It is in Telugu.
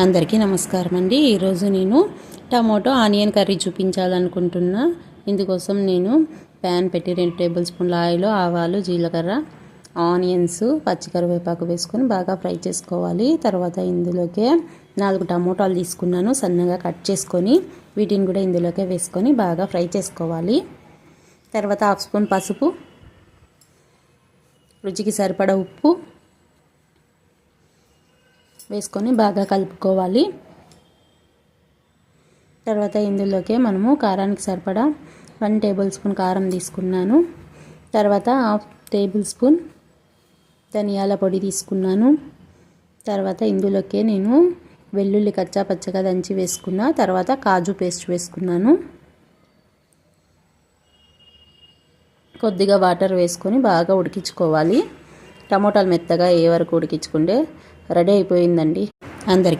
అందరికీ నమస్కారం అండి. ఈరోజు నేను టమాటో ఆనియన్ కర్రీ చూపించాలనుకుంటున్నా. ఇందుకోసం నేను ప్యాన్ పెట్టి 2 టేబుల్ స్పూన్ల ఆయిల్, ఆవాలు, జీలకర్ర, ఆనియన్స్, పచ్చికరివేపాకు వేసుకొని బాగా ఫ్రై చేసుకోవాలి. తర్వాత ఇందులోకి 4 టమోటాలు తీసుకున్నాను, సన్నగా కట్ చేసుకొని వీటిని కూడా ఇందులోకి వేసుకొని బాగా ఫ్రై చేసుకోవాలి. తర్వాత 1/2 స్పూన్ పసుపు, రుచికి సరిపడా ఉప్పు వేసుకొని బాగా కలుపుకోవాలి. తర్వాత ఇందులోకి మనము కారానికి సరిపడా 1 టేబుల్ స్పూన్ కారం తీసుకున్నాను. తర్వాత 1/2 టేబుల్ స్పూన్ ధనియాల పొడి తీసుకున్నాను. తర్వాత ఇందులోకి నేను వెల్లుల్లి కచ్చా పచ్చగా దంచి వేసుకున్నా. తర్వాత కాజు పేస్ట్ వేసుకున్నాను. కొద్దిగా వాటర్ వేసుకొని బాగా ఉడికించుకోవాలి. టమోటాలు మెత్తగా అయ్యే వరకు ఉడికించుకుంటే రెడీ అయిపోయిందండి. అందరికీ